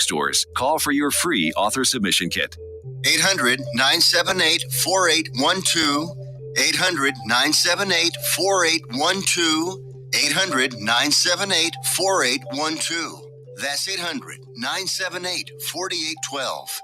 drugstores. Call for your free author submission kit. 800-978-4812. 800-978-4812. 800-978-4812. That's 800-978-4812.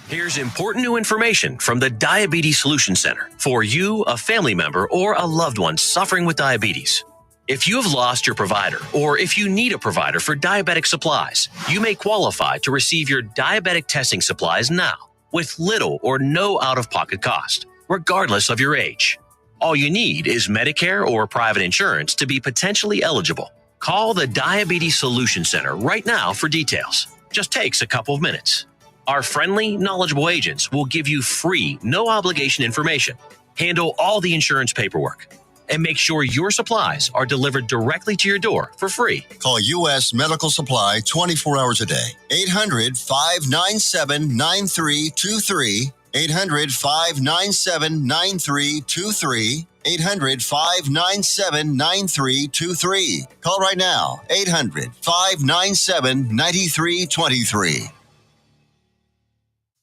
Here's important new information from the Diabetes Solution Center for you, a family member, or a loved one suffering with diabetes. If you have lost your provider, or if you need a provider for diabetic supplies, you may qualify to receive your diabetic testing supplies now with little or no out-of-pocket cost, regardless of your age. All you need is Medicare or private insurance to be potentially eligible. Call the Diabetes Solution Center right now for details. Just takes a couple of minutes. Our friendly, knowledgeable agents will give you free, no-obligation information, handle all the insurance paperwork, and make sure your supplies are delivered directly to your door for free. Call U.S. Medical Supply 24 hours a day. 800-597-9323. 800-597-9323. 800-597-9323. Call right now. 800-597-9323.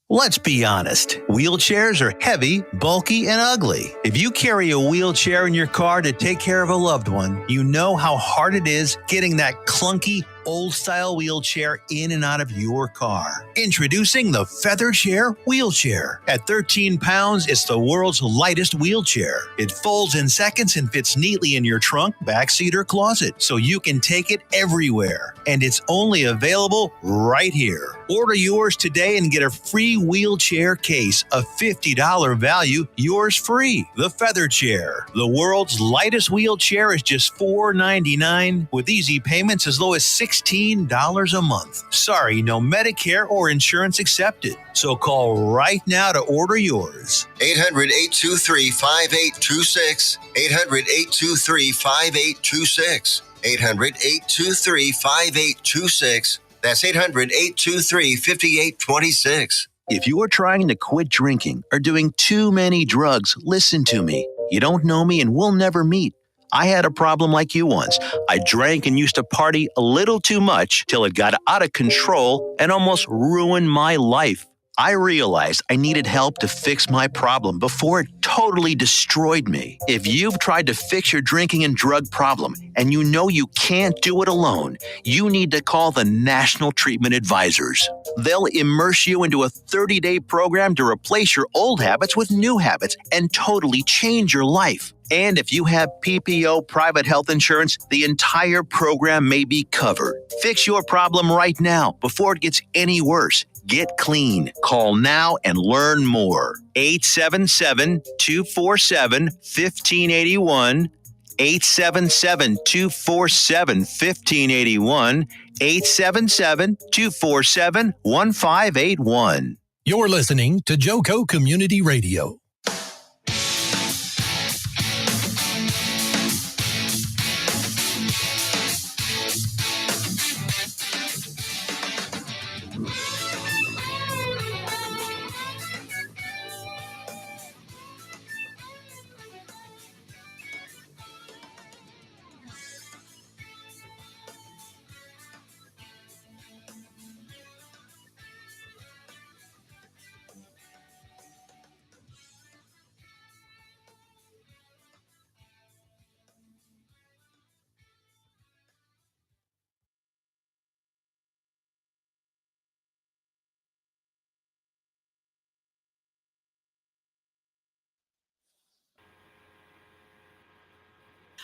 Let's be honest. Wheelchairs are heavy, bulky, and ugly. If you carry a wheelchair in your car to take care of a loved one, you know how hard it is getting that clunky, old-style wheelchair in and out of your car. Introducing the Feather Chair Wheelchair. At 13 pounds, it's the world's lightest wheelchair. It folds in seconds and fits neatly in your trunk, backseat, or closet, so you can take it everywhere. And it's only available right here. Order yours today and get a free wheelchair case, a $50 value, yours free. The Feather Chair. The world's lightest wheelchair is just $4.99 with easy payments as low as $16 a month. Sorry, no Medicare or insurance accepted. So call right now to order yours. 800-823-5826. 800-823-5826. 800-823-5826. That's 800-823-5826. If you are trying to quit drinking or doing too many drugs, listen to me. You don't know me and we'll never meet. I had a problem like you once. I drank and used to party a little too much till it got out of control and almost ruined my life. I realized I needed help to fix my problem before it totally destroyed me. If you've tried to fix your drinking and drug problem and you know you can't do it alone, you need to call the National Treatment Advisors. They'll immerse you into a 30-day program to replace your old habits with new habits and totally change your life. And if you have PPO private health insurance, the entire program may be covered. Fix your problem right now before it gets any worse. Get clean. Call now and learn more. 877-247-1581. 877-247-1581. 877-247-1581. You're listening to JoCo Community Radio.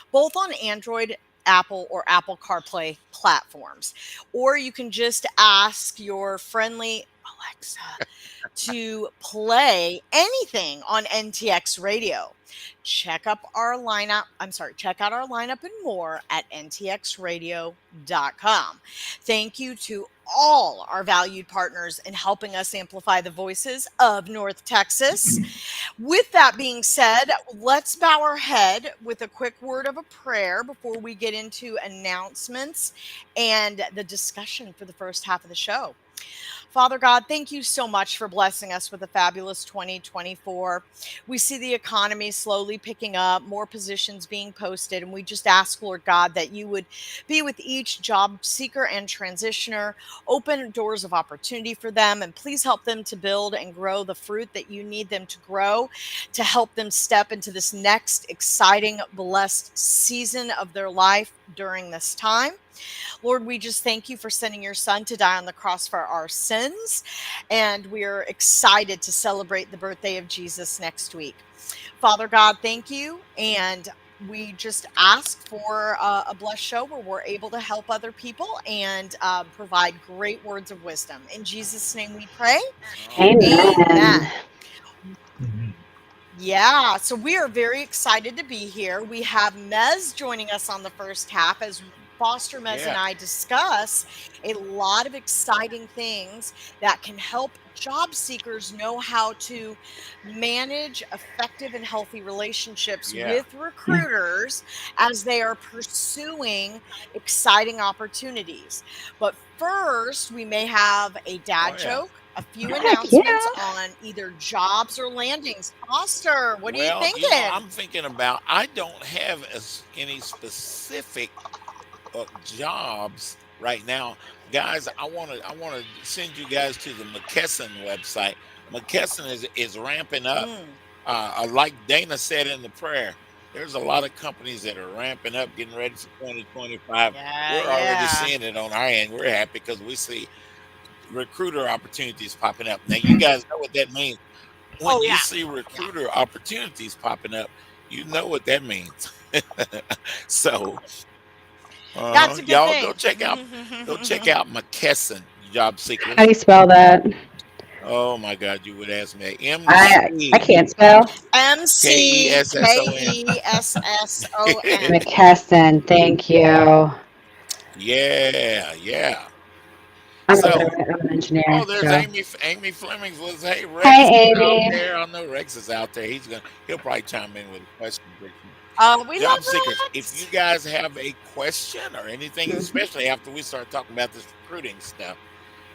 Both on Android, Apple, or Apple CarPlay platforms. Or you can just ask your friendly Alexa to play anything on NTX Radio. Check out our lineup and more at ntxradio.com. Thank you to all our valued partners in helping us amplify the voices of North Texas. With that being said, let's bow our head with a quick word of a prayer before we get into announcements and the discussion for the first half of the show. Father God, thank you so much for blessing us with a fabulous 2024. We see the economy slowly picking up, more positions being posted. And we just ask, Lord God, that you would be with each job seeker and transitioner, open doors of opportunity for them, and please help them to build and grow the fruit that you need them to grow to help them step into this next exciting, blessed season of their life during this time. Lord, we just thank you for sending your son to die on the cross for our sins. And we're excited to celebrate the birthday of Jesus next week. Father God, thank you. And we just ask for a blessed show where we're able to help other people and provide great words of wisdom. In Jesus' name we pray. Amen. Yeah, so we are very excited to be here. We have Mez joining us on the first half as Foster, Mez, and I discuss a lot of exciting things that can help job seekers know how to manage effective and healthy relationships with recruiters as they are pursuing exciting opportunities. But first, we may have a dad joke, a few announcements on either jobs or landings. Foster, what are you thinking? I'm thinking about, I don't have any specific jobs right now. Guys, I want to send you guys to the McKesson website. McKesson is ramping up. Like Dana said in the prayer, there's a lot of companies that are ramping up, getting ready for 2025. We're already seeing it on our end. We're happy because we see recruiter opportunities popping up. Now, you guys know what that means. When you see recruiter opportunities popping up, you know what that means. So that's a good y'all thing. go check out McKesson Jobseekers. How do you spell that? Oh my God, you would ask me. I can't spell. McKesson. McKesson, thank you. Yeah. I'm an engineer. Oh, there's so. Amy Flemings was, hey, Rex Hey, is out Amy. there. I know Rex is out there. He'll probably chime in with a question. We Job love seekers, Rex. if you guys have a question or anything, especially after we start talking about this recruiting stuff,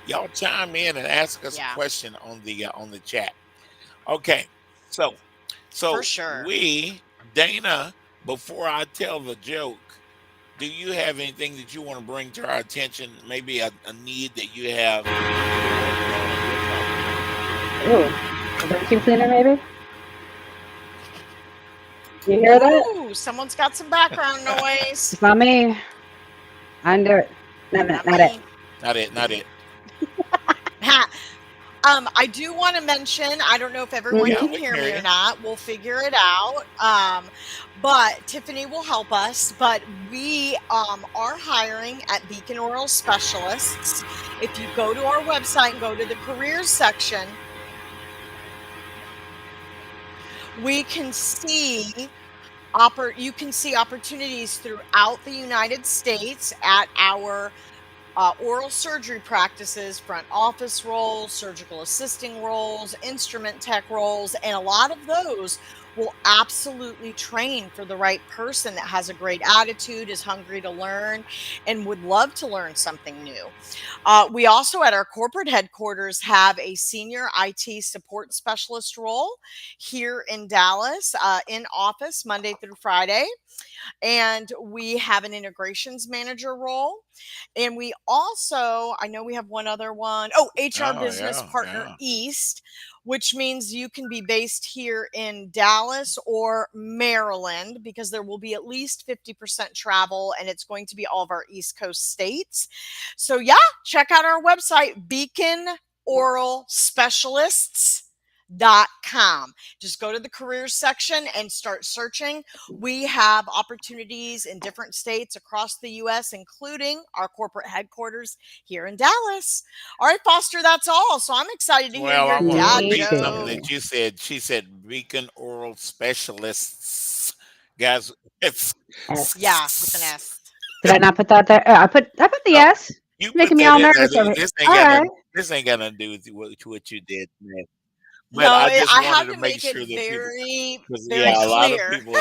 y'all chime in and ask us a question on the chat. Okay, so for sure. Dana, before I tell the joke, do you have anything that you want to bring to our attention? Maybe a need that you have? Ooh, a vacuum cleaner, maybe? You hear that? Ooh, someone's got some background noise. It's not me. I can do it. Not it. Not it. I do want to mention, I don't know if everyone can hear me or not. We'll figure it out. But Tiffany will help us. But we are hiring at Beacon Oral Specialists. If you go to our website and go to the careers section, we can see you can see opportunities throughout the United States at our oral surgery practices, front office roles, surgical assisting roles, instrument tech roles, and a lot of those will absolutely train for the right person that has a great attitude, is hungry to learn, and would love to learn something new. We also at our corporate headquarters have a senior IT support specialist role here in Dallas, in office Monday through Friday. And we have an integrations manager role. And we also, I know we have one other one. HR Business Partner East, which means you can be based here in Dallas or Maryland because there will be at least 50% travel and it's going to be all of our East Coast states. So check out our website, beaconoralspecialists.com. Just go to the careers section and start searching. We have opportunities in different states across the U.S., including our corporate headquarters here in Dallas. All right, Foster, that's all. So I'm excited to hear your I want to dad repeat joke. something that you said. She said Beacon Oral Specialists. Guys, it's with an S. Did I not put that there? I put the S. You making put me that all in nervous. there. All This ain't got nothing to do with what you did, man. But No, I just I wanted have to to make make sure it that very, people, because very a lot of clear. people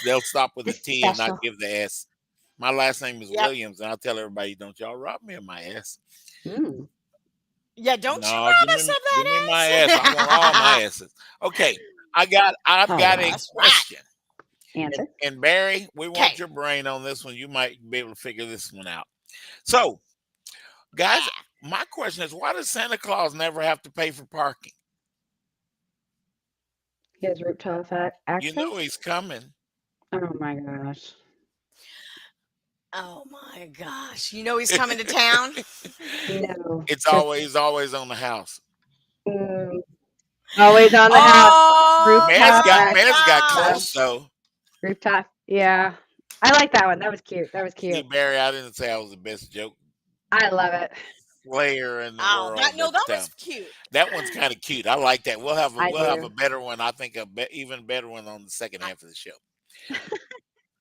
they'll stop with a T and not give the S. My last name is Williams, and I'll tell everybody, don't y'all rob me of my S. Yeah, don't you No, rob us of that give me my S. I want all my S's. Okay, I've Oh, got wow. a That's right. question. Answer. And Barry, we want Okay. your brain on this one. You might be able to figure this one out. So, guys, Yeah. my question is, why does Santa Claus never have to pay for parking? He has rooftop You know access? he's coming. Oh my gosh. Oh my gosh. You know he's coming to town? No. It's Just always on the house. mm, always on the house. Oh Rooftop my Man's got access. close though. Rooftop. Yeah. I like that one. That was cute. That was See, cute. Barry, I didn't say I was the best joke I love it. player in the Oh, world, that but was cute. that one's kind of cute. I like that. We'll have I a do. better one. I think even better one on the second half of the show.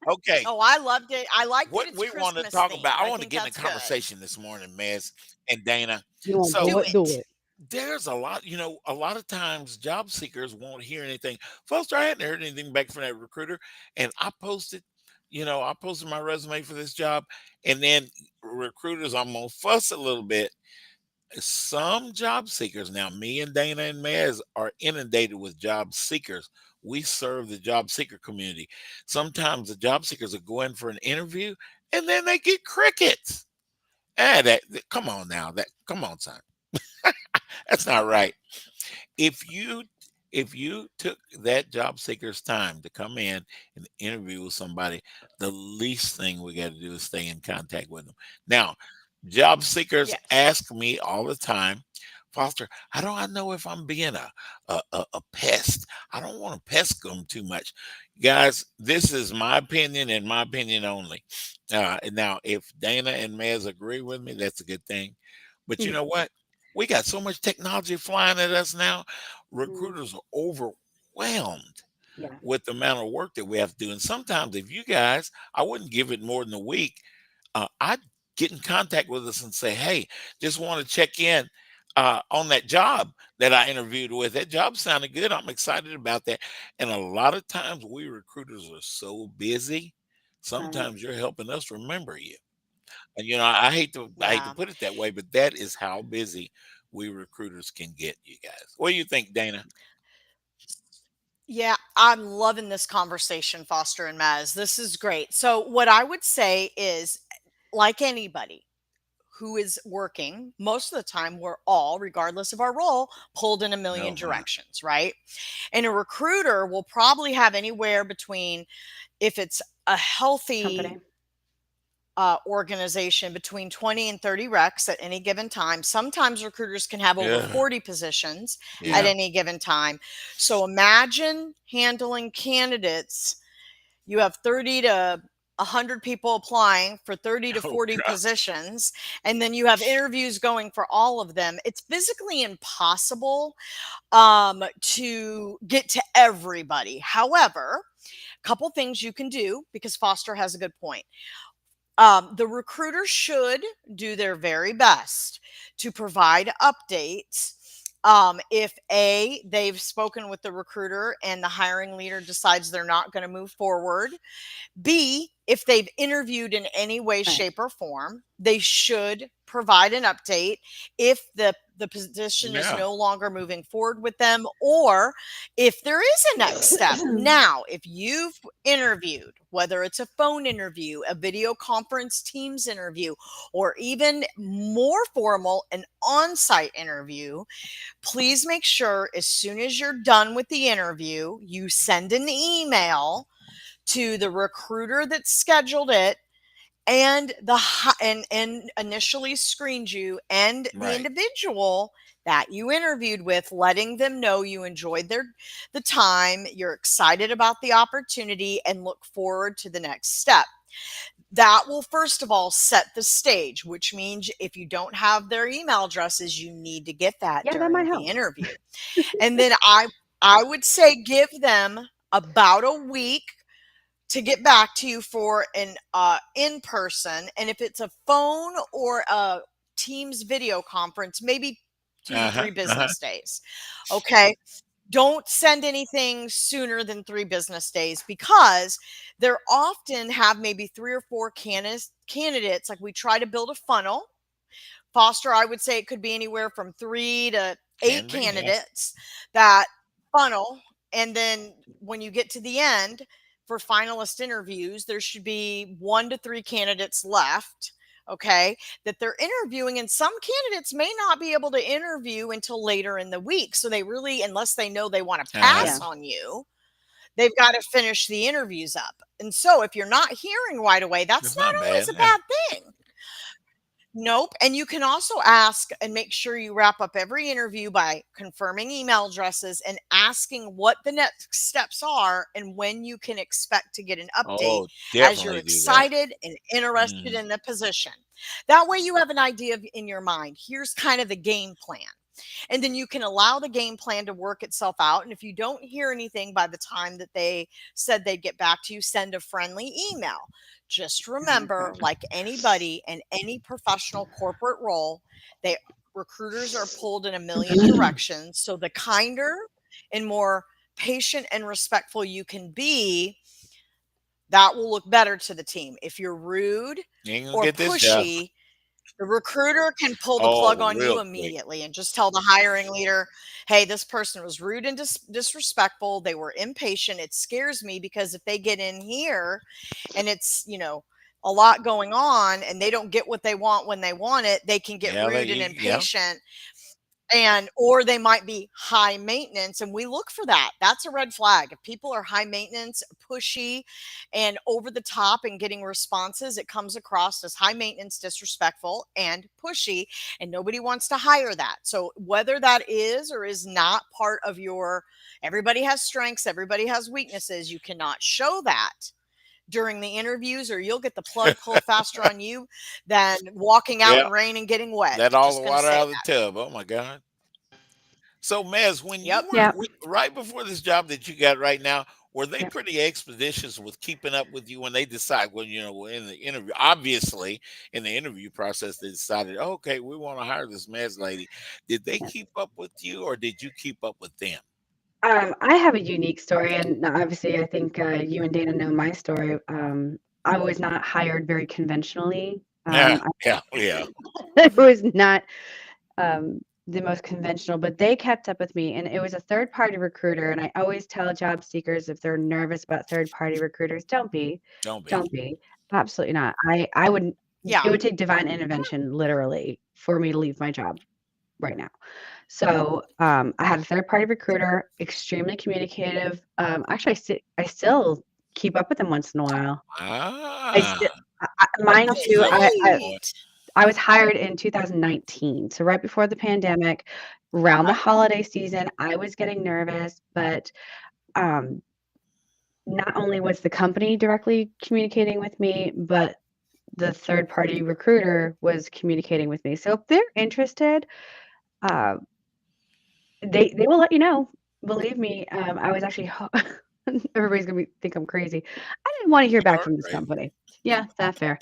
Okay, Oh, I loved it. I liked that what it's we want to Christmas talk themed. about. I I want to think get in a that's good. conversation this morning, Mez and Dana. You want to So do it? Do it. it. there's a lot, a lot of times job seekers won't hear anything. Foster, I hadn't heard anything back from that recruiter, and I posted my resume for this job, and then recruiters, I'm gonna fuss a little bit. Some job seekers, now me and Dana and Mez are inundated with job seekers. We serve the job seeker community. Sometimes the job seekers will go in for an interview and then they get crickets. Come on now, come on, son. That's not right. If you took that job seeker's time to come in and interview with somebody, the least thing we got to do is stay in contact with them. Now, job seekers Yes. ask me all the time, Foster, how do I know if I'm being a pest? I don't want to pest them too much. Guys, this is my opinion and my opinion only. Now, if Dana and Mez agree with me, that's a good thing. But you Mm, know what? We got so much technology flying at us now. mm, Recruiters are overwhelmed yeah. with the amount of work that we have to do. And sometimes, if you guys, I wouldn't give it more than a week. I'd get in contact with us and say, "Hey, just want to check in on that job that I interviewed with. That job sounded good. I'm excited about that." And a lot of times, we recruiters are so busy. Right. Sometimes you're helping us remember you. And I hate to Yeah. put it that way, but that is how busy we recruiters can get, you guys. What do you think, Dana? Yeah, I'm loving this conversation, Foster and Maz. This is great. So, what I would say is, like anybody who is working, most of the time we're all, regardless of our role, pulled in a million No, my. directions, right? And a recruiter will probably have anywhere between, if it's a healthy Company. organization, between 20 and 30 recs at any given time. Sometimes recruiters can have over Yeah. 40 positions at Yeah. any given time. So imagine handling candidates. You have 30 to 100 people applying for 30 to Oh 40 God. positions, and then you have interviews going for all of them. It's physically impossible to get to everybody. However, a couple things you can do, because Foster has a good point. The recruiter should do their very best to provide updates. If they've spoken with the recruiter and the hiring leader decides they're not going to move forward. B, if they've interviewed in any way, Right. shape, or form, they should provide an update if the position is Yeah. no longer moving forward with them, or if there is a next step. Now, if you've interviewed, whether it's a phone interview, a video conference Teams interview, or even more formal, an on-site interview, please make sure as soon as you're done with the interview, you send an email to the recruiter that scheduled it and and initially screened you, and the Right. individual that you interviewed with, letting them know you enjoyed the time, you're excited about the opportunity, and look forward to the next step. That will first of all set the stage, which means if you don't have their email addresses, you need to get that Yeah, that might during the help. interview. And then I would say give them about a week to get back to you for an in person. And if it's a phone or a Teams video conference, maybe 2 to 3 Uh-huh. Uh-huh. business days. Okay. Don't send anything sooner than 3 business days, because there often have maybe 3 or 4 candidates. Like, we try to build a funnel. Foster, I would say it could be anywhere from 3 to 8 Can be, yeah. candidates. That funnel And then when you get to the end for finalist interviews, there should be 1 to 3 candidates left, okay, that they're interviewing. And some candidates may not be able to interview until later in the week. So they really, unless they know they want to pass on you, they've got to finish the interviews up. And so if you're not hearing right away, that's not always a bad thing. Nope. And you can also ask and make sure you wrap up every interview by confirming email addresses and asking what the next steps are and when you can expect to get an update as you're excited and interested in the position. That way you have an idea in your mind. Here's kind of the game plan. And then you can allow the game plan to work itself out. And if you don't hear anything by the time that they said they'd get back to you, send a friendly email. Just remember, like anybody in any professional corporate role, recruiters are pulled in a million directions. So the kinder and more patient and respectful you can be, that will look better to the team. If you're rude or pushy, the recruiter can pull the plug on you immediately and just tell the hiring leader, hey, this person was rude and disrespectful. They were impatient. It scares me because if they get in here and it's, a lot going on and they don't get what they want when they want it, they can get rude and impatient. Or they might be high maintenance, and we look for that. That's a red flag. If people are high maintenance, pushy, and over the top and getting responses, it comes across as high maintenance, disrespectful, and pushy, and nobody wants to hire that. So whether that is or is not part of everybody has strengths, everybody has weaknesses, you cannot show that during the interviews, or you'll get the plug pulled faster on you than walking out in rain and getting wet. Let all the water out of the tub. Oh my God. So Mez, when you were right before this job that you got right now, were they pretty expeditious with keeping up with you when they decide, in the interview, obviously in the interview process, they decided, okay, we want to hire this Mez lady. Did they keep up with you or did you keep up with them? I have a unique story, and obviously I think you and Dana know my story. I was not hired very conventionally. Yeah. It was not the most conventional, but they kept up with me, and it was a third-party recruiter. And I always tell job seekers, if they're nervous about third-party recruiters, don't be. Absolutely not. I would. It would take divine intervention, literally, for me to leave my job right now. So I had a third-party recruiter, extremely communicative. Actually, I still keep up with them once in a while. Mind you, I was hired in 2019, so right before the pandemic, around the holiday season. I was getting nervous, but not only was the company directly communicating with me, but the third-party recruiter was communicating with me. So if they're interested, they will let you know. Believe me, I was actually everybody's gonna think I'm crazy. I didn't want to hear back from this company. Yeah, that's fair.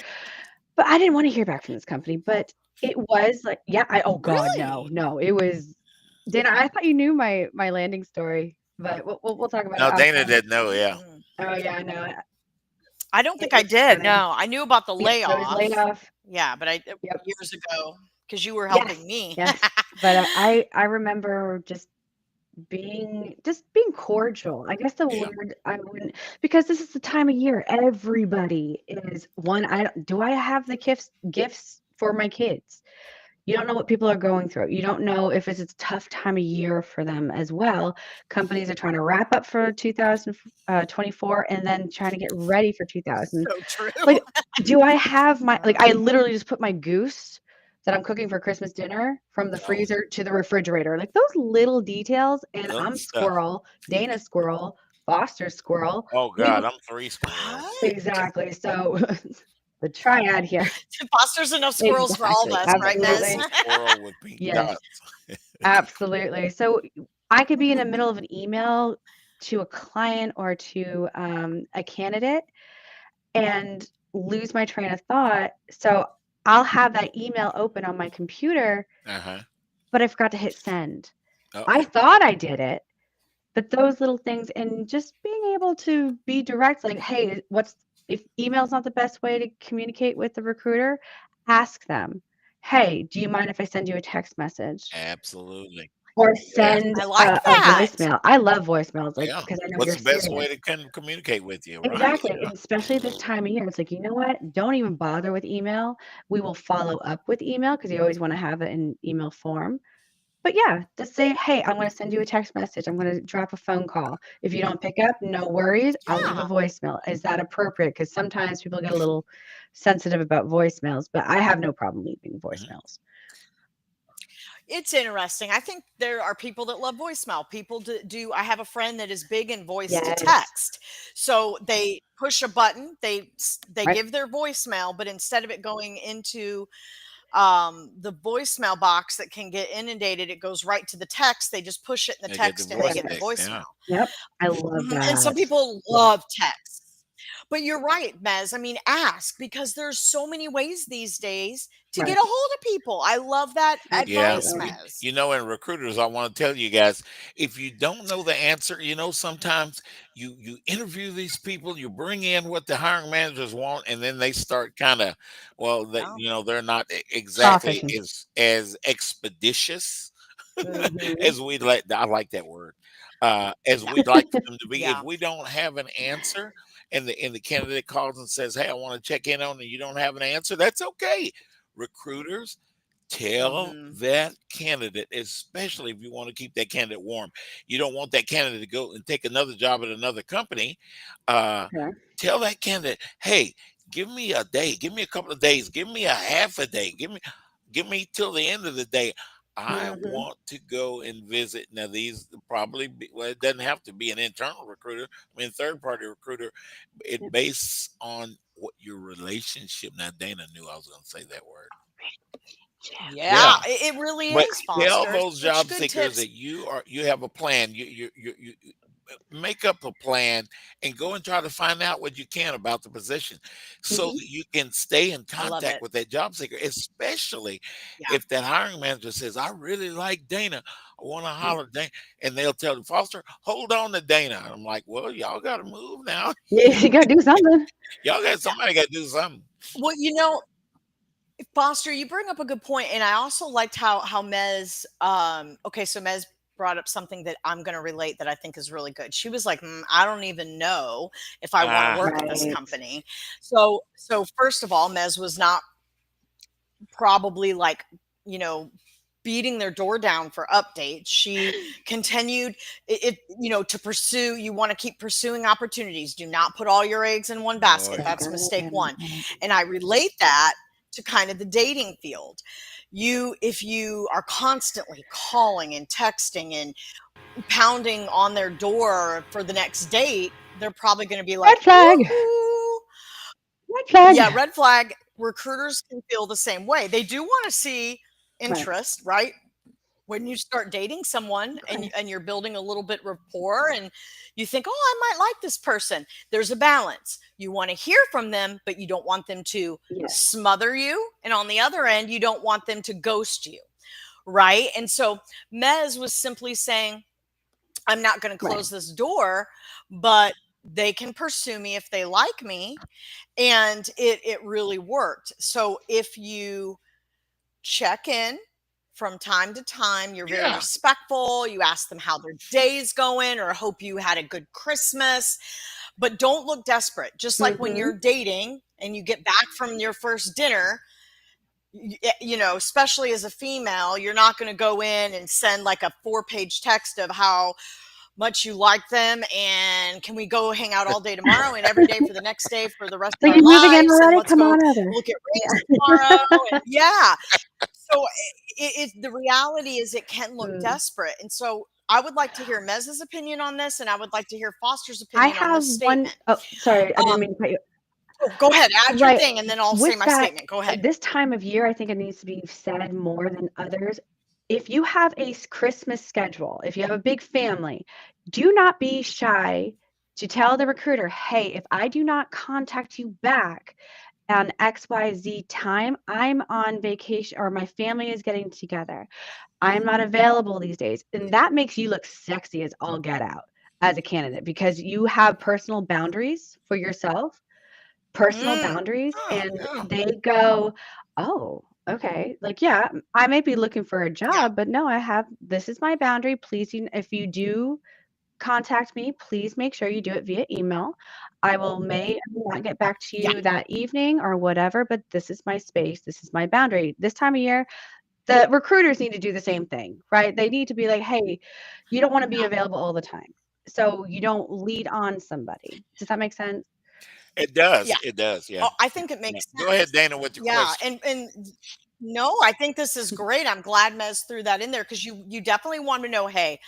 But I didn't want to hear back from this company. But it was like, oh God, really? no, it was. Dana, I thought you knew my landing story, but we'll talk about it. No, Dana didn't know. Yeah. Oh yeah, I know. I don't think I did. No, I knew about the layoff. I was laid off. Yeah, but years ago, because you were helping me. Yes. But I remember just being cordial. I guess the word I wouldn't, because this is the time of year everybody is do I have the gifts for my kids? You don't know what people are going through. You don't know if it's a tough time of year for them as well. Companies are trying to wrap up for 2024 and then trying to get ready for 2000. So true. Like, do I have I literally just put my goose that I'm cooking for Christmas dinner from the freezer to the refrigerator. Like those little details. And I'm squirrel, Dana squirrel, Foster squirrel. Oh God, I'm 3 squirrels. Exactly. So the triad here. Foster's enough squirrels for all of us, right, Miz? Squirrel with pink dots. Absolutely. So I could be in the middle of an email to a client or to a candidate and lose my train of thought. So I'll have that email open on my computer, but I forgot to hit send. I thought I did it, but those little things, and just being able to be direct, like, hey, if email's not the best way to communicate with the recruiter, ask them, hey, do you mind if I send you a text message? Absolutely. or Yeah. send I like a that. voicemail. I love voicemails, like, Yeah. because I know What's you're the best way serious. to communicate with you, right? Exactly, and especially this time of year, it's like, you know what? Don't even bother with email. We will follow up with email because you always wanna have it in email form. But yeah, just say, "Hey, I'm gonna send you a text message. I'm gonna drop a phone call. If you don't pick up, no worries. I'll leave a Yeah. voicemail." Is that appropriate? Because sometimes people get a little sensitive about voicemails, but I have no problem leaving Mhm. voicemails. It's interesting. I think there are people that love voicemail. People do. I have a friend that is big in voice to Yes. text. So they push a button, they Right. give their voicemail, but instead of it going into the voicemail box that can get inundated, it goes right to the text. They just push it in the They get the text and they voice get the Perfect. text. Yeah. voicemail. Yep. I love And some that. people love texts. But you're right, Mez. I mean, ask because there's so many ways these days to get Right. a hold of people. I love that Yeah, advice, Absolutely. Mez. and recruiters, I want to tell you guys, if you don't know the answer, sometimes you interview these people, you bring in what the hiring managers want, and then they start kind of, well, Yeah. they're not Saw exactly fishing. as expeditious Mhm. as we'd like. I like that word. As we'd like for them to be. If Yeah. we don't have an answer, and the candidate calls and says, "Hey, I want to check in on," and you don't have an answer, that's okay. Recruiters, tell Mhm. that candidate, especially if you want to keep that candidate warm. You don't want that candidate to go and take another job at another company. Uh, Okay. Tell that candidate, hey, give me a day, give me a couple of days, give me a half a day, give me till the end of the day. I Mhm. want to go and visit. Now, these well, it doesn't have to be an internal recruiter. I mean, third party recruiter. It Yep. based on what your relationship. Now, Dana knew I was going to say that word. Yeah, Yeah. it really But is, tell Foster. those Such job good seekers tips. that you have a plan. You make up a plan and go and try to find out what you can about the position, so Mhm. that you can stay in I love contact it. with that job seeker. Especially Yeah. if that hiring manager says, "I really like Dana. I want to Yep. holler Dana," and they'll tell Foster, "Hold on to Dana." And I'm like, "Well, y'all got to move now. Yeah, you gotta do something. Y'all got somebody got to do something." Well, Foster, you bring up a good point, and I also liked how Mez. Okay, so Mez brought up something that I'm going to relate that I think is really good. She was like, "I don't even know if I want to Ah, work at this Right. company." So first of all, Mez was not probably like you know beating their door down for updates. She continued to pursue. You want to keep pursuing opportunities. Do not put all your eggs in one oh basket. yeah. That's Got it. mistake And one. And I relate that to kind of the dating field. If you are constantly calling and texting and pounding on their door for the next date, they're probably going to be like, red flag. woohoo. Red flag. Yeah, red flag. Recruiters can feel the same way. They do want to see Right. interest, right? When you start dating someone and Okay. and you're building a little bit rapport and you think, "Oh, I might like this person." There's a balance. You want to hear from them, but you don't want them to Yes. smother you, and on the other end, you don't want them to ghost you, right? And so Mez was simply saying, "I'm not going to Right. close this door, but they can pursue me if they like me." And it really worked. So if you check in from time to time, you're very Yeah. respectful, you ask them how their day's going or hope you had a good Christmas, but don't look desperate. Just like when Mhm. you're dating and you get back from your first dinner, especially as a female, you're not going to go in and send like a 4-page text of how much you like them and can we go hang out all day tomorrow and every day for the next day for the rest of Like, our "You moving in lives and already? let's Come go on over." look at rings tomorrow. Yeah. And yeah. So the reality is it can look Mm. desperate. And so I would like to hear Mez's opinion on this, and I would like to hear Foster's I opinion on have this one statement. oh, sorry, I didn't Um, mean to cut you. go ahead, add your Right. thing, and then I'll say With my that, statement. Go ahead. this time of year, I think it needs to be said more than others. If you have a Christmas schedule, if you have a big family, do not be shy to tell the recruiter, "Hey, if I do not contact you back on XYZ time, I'm on vacation or my family is getting together. I'm not available these days." And that makes you look sexy as all get out as a candidate because you have personal boundaries for yourself, personal Mm, boundaries, Oh, and yeah. they go, "Oh." okay, like, yeah, I may be looking for a Yeah. job, but no, this is my boundary. Please, if you do contact me, please make sure you do it via email. I may or may not get back to Yeah. you that evening or whatever, but this is my space. This is my boundary. This time of year, the recruiters need to do the same thing, right? They need to be like, hey, you don't want to be available all the time. So you don't lead on somebody. Does that make sense? It does. Yeah. It does. Yeah. Oh, I think it Yeah. makes Go ahead, sense. Dana, with your Yeah, question. and no, I think this is great. I'm glad Mez threw that in there because you definitely want to know, hey,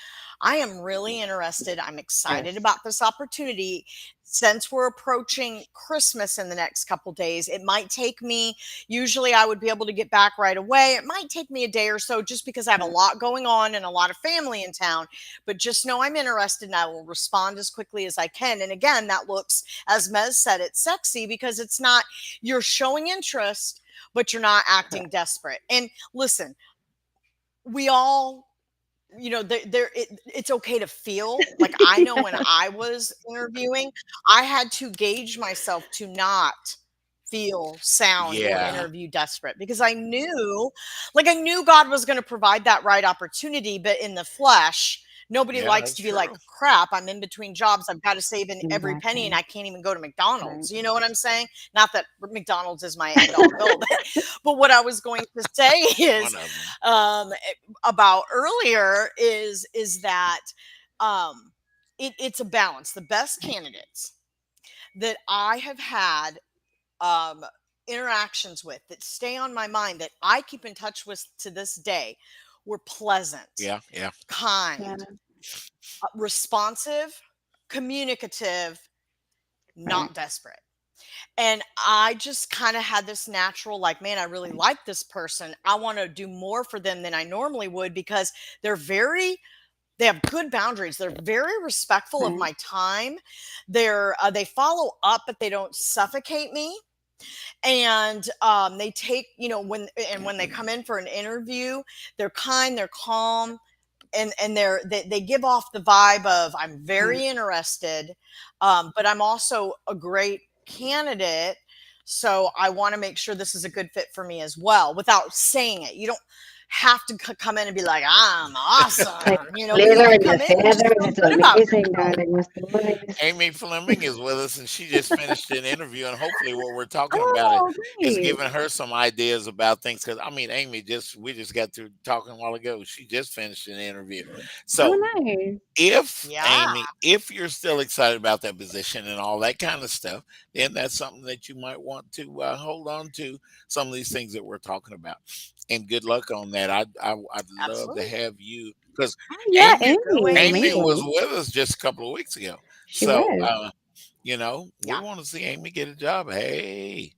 I am really interested. I'm excited Yes. about this opportunity. Since we're approaching Christmas in the next couple days, it might take me, usually I would be able to get back right away. It might take me a day or so just because I have a lot going on and a lot of family in town. But just know I'm interested and I will respond as quickly as I can. And again, that looks, as Mez said, it's sexy because it's not, you're showing interest, but you're not acting Correct. desperate. And listen, we all, it's okay to feel like, I know when I was interviewing, I had to gauge myself to not feel, sound, or Yeah. interview desperate because I knew God was going to provide that right opportunity, but in the flesh, nobody Yeah, likes that's to be like, true. crap, I'm in between jobs. I've got to save in every penny and Exactly. I can't even go to Right. McDonald's. You know what I'm saying? Not that McDonald's is my end all go, but what I was going to say is, One of them. about earlier is that, it's a balance. The best candidates that I have had, um, interactions with that stay on my mind that I keep in touch with to this day were pleasant, Yeah. Yeah. Yeah. kind, responsive, communicative, Right. not desperate. And I just kind of had this natural, like, man, I really like this person. I want to do more for them than I normally would because they're they have good boundaries. They're very respectful of Right. my time. They follow up, but they don't suffocate me. And they take, when they come in for an interview, they're kind, they're calm, and they give off the vibe of, I'm Right. very interested, but I'm also a great candidate, so I want to make sure this is a good fit for me as well without saying it. You don't have to come in and be like, I'm Like, awesome, but you flavor can and come the in and just feather, feel it's good about amazing, yourself. darling. What's the voice? Amy Fleming is with us, and she just finished an interview. And hopefully, what we're talking about Oh, is great. giving her some ideas about things. Because I mean, we just got through talking a while ago. She just finished an interview. Oh, So, nice. if Yeah, Amy, if you're still excited about that position and all that kind of stuff, then that's something that you might want to hold on to. Some of these things that we're talking about, and good luck on that. I'd love to absolutely. have you because Oh, yeah, Amy Go, Amy is Amy Amy. was amazing. with us just a couple of weeks ago. She So, was. we Yeah. want to see Amy get a job. Hey.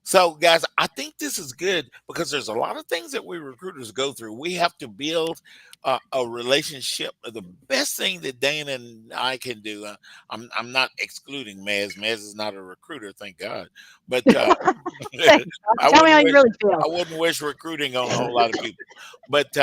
So, guys, I think this is good because there's a lot of things that we recruiters go through. We have to build a relationship. The best thing that Dana and I can do, I'm not excluding Mez. Mez is not a recruiter, thank God. But Thanks. I Tell me wouldn't how you wish really feel. I wouldn't wish recruiting on a whole lot of people. But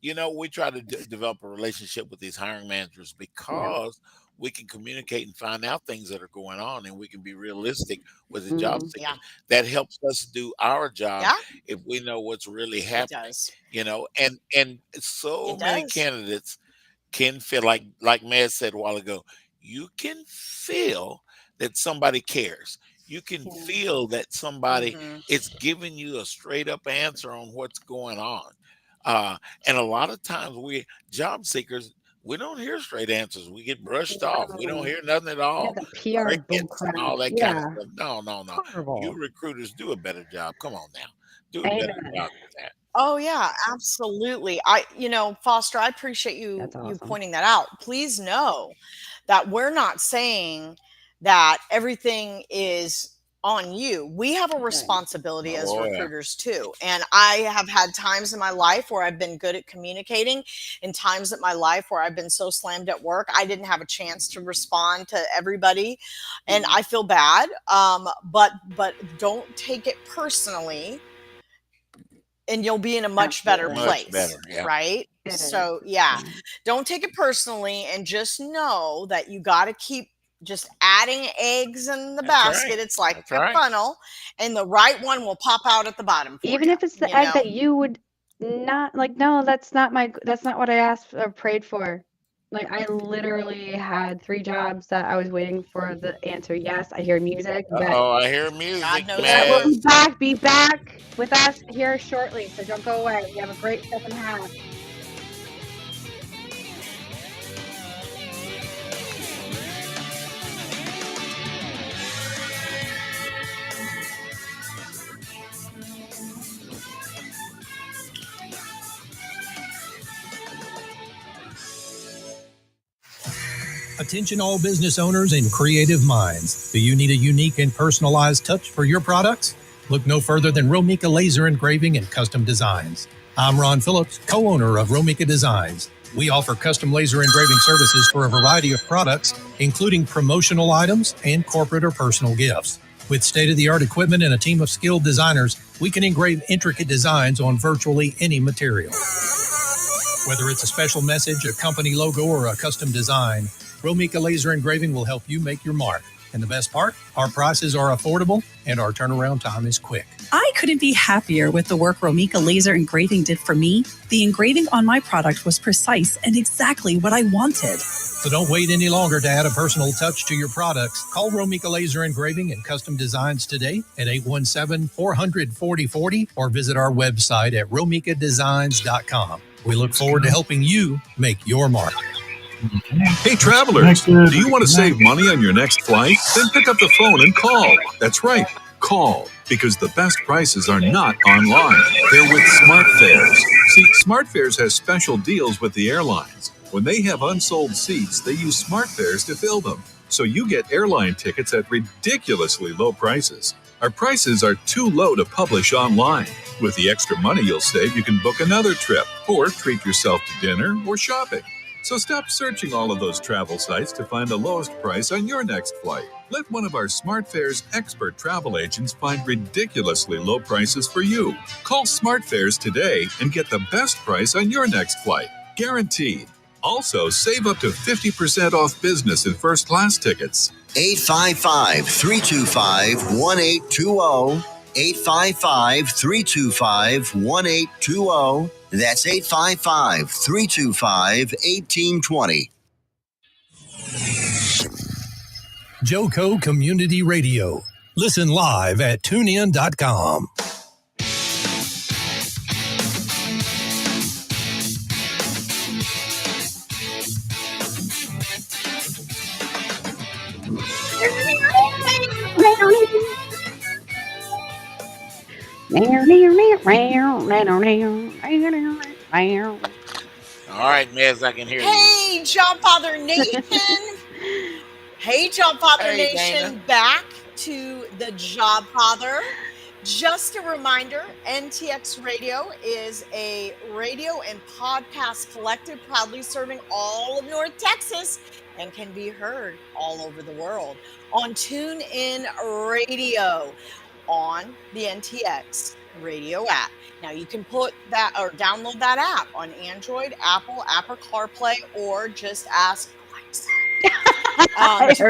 we try to develop a relationship with these hiring managers Yeah. because we can communicate and find out things that are going on, and we can be realistic with the job Mhm. Yeah. seekers. That helps us do our job Yeah. if we know what's really It happening. does. And so It many does. candidates can feel like Matt said a while ago, you can feel that somebody cares. You can Yeah. feel that somebody Hmm. is giving you a straight up answer on what's going on. And a lot of times we job seekers, we don't hear straight answers. We get brushed off. We don't No. hear nothing at Yeah, all. the PR bull Crickets and crap. all that kind of Yeah. stuff. No, no, no. You Horrible. recruiters do a better job. Come on now. Do a better Amen. job than that. Oh yeah, absolutely. Foster, I appreciate you That's you awesome. pointing that out. Please know that we're not saying that everything is on you. We have a Right. responsibility as Oh yeah. recruiters too. And I have had times in my life where I've been good at communicating, and times in my life where I've been so slammed at work I didn't have a chance to respond to everybody, and I feel bad. But don't take it personally, and you'll be in a much better Absolutely. Much place, better. Yeah. right? It is. So, yeah, Yeah. don't take it personally and just know that you got to keep just adding eggs in the That's basket. right. It's like That's a right. funnel, and the right one will pop out at the bottom for Even you. if it's the You egg know, that you would not like, no, that's not what I asked or prayed for. Like, I literally had 3 jobs that I was waiting for the answer. Yes, I hear music, but Oh, I hear God music, knows I we'll would. be Mez. back. Be back with us here shortly, so don't go away. We have a great second half. Attention all business owners and creative minds. Do you need a unique and personalized touch for your products? Look no further than Romika Laser Engraving and Custom Designs. I'm Ron Phillips, co-owner of Romika Designs. We offer custom laser engraving services for a variety of products, including promotional items and corporate or personal gifts. With state-of-the-art equipment and a team of skilled designers, we can engrave intricate designs on virtually any material. Whether it's a special message, a company logo, or a custom design, Romika Laser Engraving will help you make your mark. And the best part, our prices are affordable and our turnaround time is quick. I couldn't be happier with the work Romika Laser Engraving did for me. The engraving on my product was precise and exactly what I wanted. So don't wait any longer to add a personal touch to your products. Call Romika Laser Engraving and Custom Designs today at 817-400-4040 or visit our website at romikadesigns.com. We look forward to helping you make your mark. Hey, travelers, do you want to save money on your next flight? Then pick up the phone and call. That's right, call, because the best prices are not online. They're with SmartFares. See, SmartFares has special deals with the airlines. When they have unsold seats, they use SmartFares to fill them. So you get airline tickets at ridiculously low prices. Our prices are too low to publish online. With the extra money you'll save, you can book another trip or treat yourself to dinner or shopping. So stop searching all of those travel sites to find the lowest price on your next flight. Let one of our SmartFares expert travel agents find ridiculously low prices for you. Call SmartFares today and get the best price on your next flight. Guaranteed. Also, save up to 50% off business and first class tickets. 855-325-1820. 855-325-1820. That's 855-325-1820. Joco Community Radio. Listen live at tunein.com. All right, Mez, I can hear you. Hey, Jobfather Nation. Hey, Jobfather Hey, Nation. Dana. Back to the Jobfather. Just a reminder, NTX Radio is a radio and podcast collective proudly serving all of North Texas and can be heard all over the world on TuneIn Radio on the NTX Radio app. Now you can put that or download that app on Android, Apple CarPlay, or just ask Alexa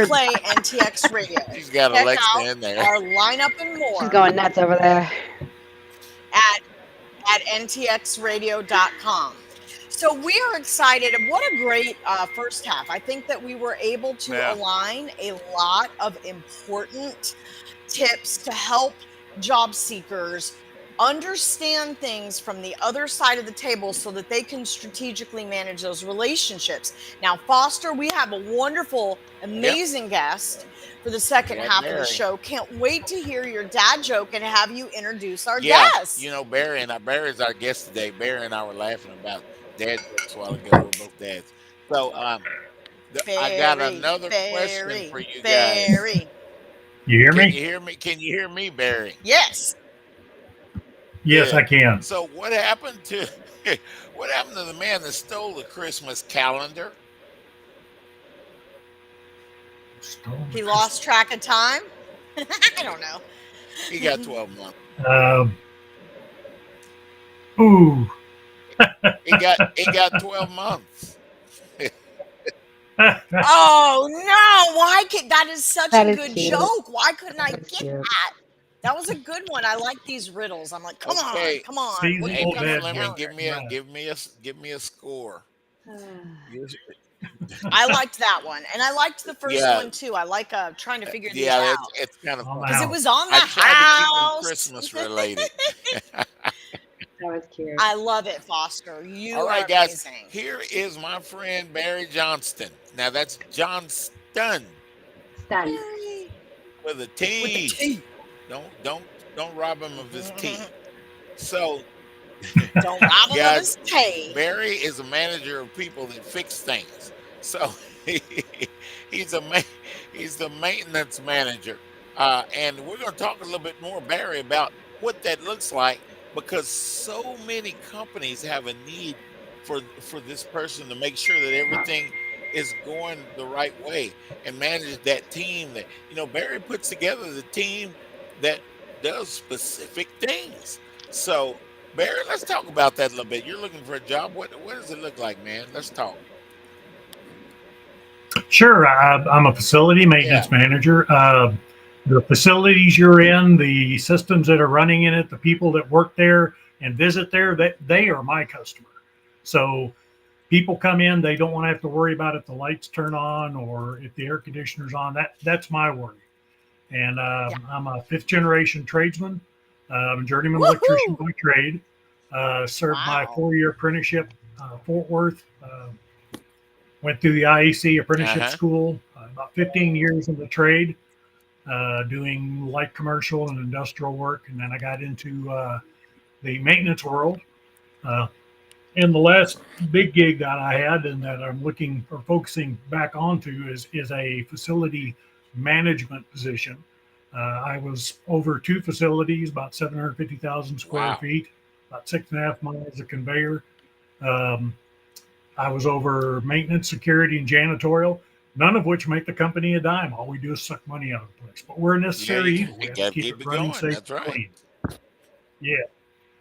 to play NTX Radio. She's got Check Alexa out in there. our lineup and more. She's going nuts over there. At ntxradio.com. So we are excited. What a great first half. I think that we were able to align a lot of important tips to help job seekers understand things from the other side of the table so that they can strategically manage those relationships. Now, Foster, we have a wonderful, amazing guest for the second half of the show. Can't wait to hear your dad joke and have you introduce our guest. You know, Barry's our guest today. Barry and I were laughing about dad jokes a while ago. We're both dads. So I got another question for you guys. You hear me? Can you hear me? Can you hear me, Barry? Yes. Yes, Good. I can. So what happened to the man that stole the Christmas calendar? He lost track of time. I don't know. He got 12 months. Ooh. He got 12 months. Oh no! Why could that is such That a is good cute. joke? Why couldn't I That's get cute. that? That was a good one. I like these riddles. I'm like, come on, Okay. come on. What do Hey, you Seasonal got Miss on dad the Fleming, joke. calendar? give me a score. Yours- I liked that one, and I liked the first Yeah, one too. I like trying to figure these yeah, out it's kind of On the fun. because it house. was on the I tried to keep them house. Christmas related. That was cute. I love it, Foster. All You right, are guys. amazing. Here is my friend Barry Johnston. Now that's Johnston Stunned. Yay. with a With the T. T. Don't rob him of his T. So, Don't rob him of guys, his T. Barry is a manager of people that fix things. So he's he's the maintenance manager, and we're going to talk a little bit more, Barry, about what that looks like because so many companies have a need for this person to make sure that everything is going the right way and manage that team. That Barry puts together the team that does specific things. So Barry, let's talk about that a little bit. You're looking for a job. What does it look like, man? Let's talk. Sure, I'm a facility Yeah. maintenance manager. The facilities you're in, the systems that are running in it, the people that work there and visit there, they are my customer. So people come in, they don't want to have to worry about if the lights turn on or if the air conditioner's on. That's my worry. And Yeah. I'm a fifth generation tradesman. I'm a journeyman electrician Woohoo! by trade. Served my Wow. 4-year apprenticeship, Fort Worth. Went through the IEC apprenticeship Uh-huh. school. About 15 years in the trade, doing light commercial and industrial work, and then I got into the maintenance world. Uh, and the last big gig that I had, and that I'm looking or focusing back onto, is a facility management position. I was over 2 facilities, about 750,000 square Wow. feet, about 6.5 miles of conveyor. Um, I was over maintenance, security, and janitorial, none of which make the company a dime. All we do is suck money out of the place. But we're a Yeah, necessary evil. We you have to got to keep keep it it running going. safe That's and right. clean. Yeah.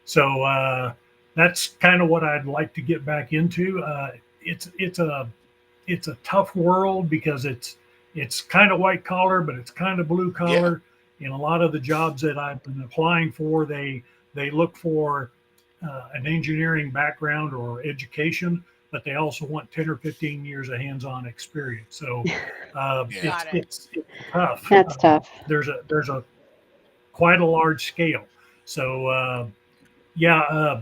So that's kind of what I'd like to get back into. It's a tough world because it's kind of white collar, but it's kind of blue Yeah. collar. In a lot of the jobs that I've been applying for, they look for an engineering background or education, but they also want 10 or 15 years of hands-on experience. So Yeah. Got it. it's tough. That's tough. There's a quite a large scale. So yeah,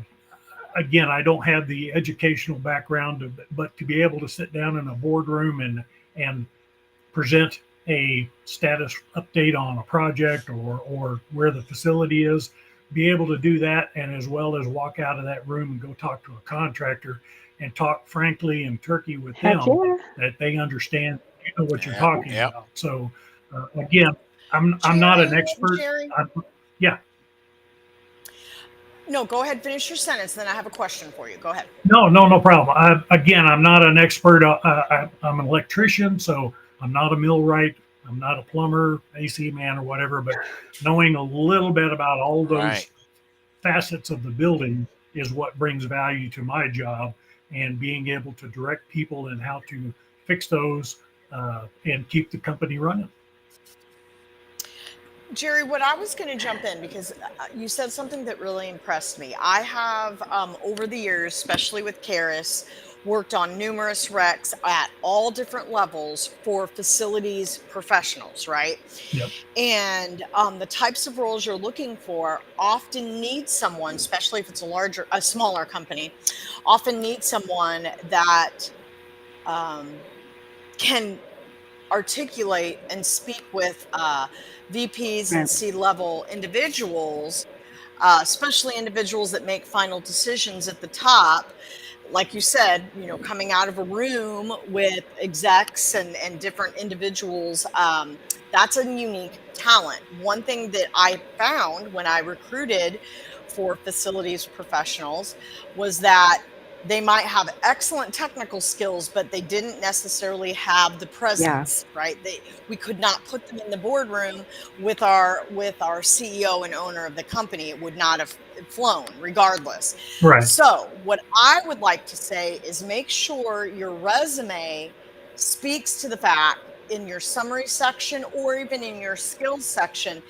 again, I don't have the educational background, but to be able to sit down in a boardroom and present a status update on a project or where the facility is, be able to do that, and as well as walk out of that room and go talk to a contractor and talk frankly and turkey with Heck them, yeah. that they understand, what you're Yeah. talking Yep. about. So again, I'm not an expert. Jerry. Yeah. No, go ahead. Finish your sentence. Then I have a question for you. Go ahead. No problem. Again, I'm not an expert. I'm an electrician, so I'm not a millwright. I'm not a plumber, AC man, or whatever. But knowing a little bit about all those Right. facets of the building is what brings value to my job, and being able to direct people in how to fix those and keep the company running. Jerry, what I was going to jump in because you said something that really impressed me. I have, over the years, especially with Karis, worked on numerous recs at all different levels for facilities professionals, right? Yep. And the types of roles you're looking for often need someone, especially if it's a smaller company, often need someone that can articulate and speak with VPs and Right. C-level individuals, especially individuals that make final decisions at the top. Like you said, coming out of a room with execs and different individuals, that's a unique talent. One thing that I found when I recruited for facilities professionals was that they might have excellent technical skills, but they didn't necessarily have the presence, right? We could not put them in the boardroom with our CEO and owner of the company. It would not have flown regardless. Right. So what I would like to say is make sure your resume speaks to the fact in your summary section or even in your skills section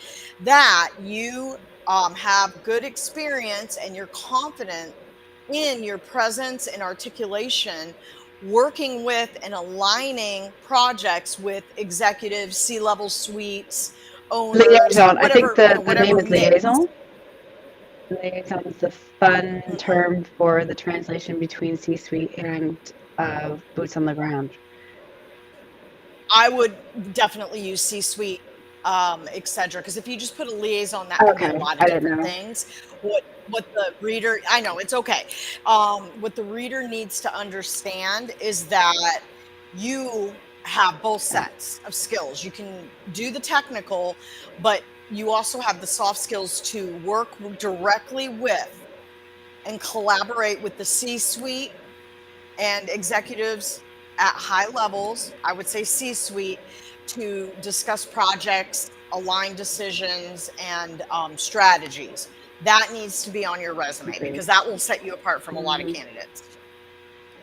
that you have good experience and you're confident in your presence and articulation working with and aligning projects with executives, C-level suites, owners, Liaison. I think whatever, you know, the name whatever is mix. liaison. Liaison is the fun term for the translation between C-suite and boots on the ground. I would definitely use C-suite, etc. Because if you just put a liaison, that can be a lot of different things. What the reader, I know it's okay. What the reader needs to understand is that you have both sets of skills. You can do the technical, but you also have the soft skills to work directly with and collaborate with the C-suite and executives at high levels, I would say C-suite, to discuss projects, align decisions, and strategies. That needs to be on your resume because that will set you apart from a lot of candidates.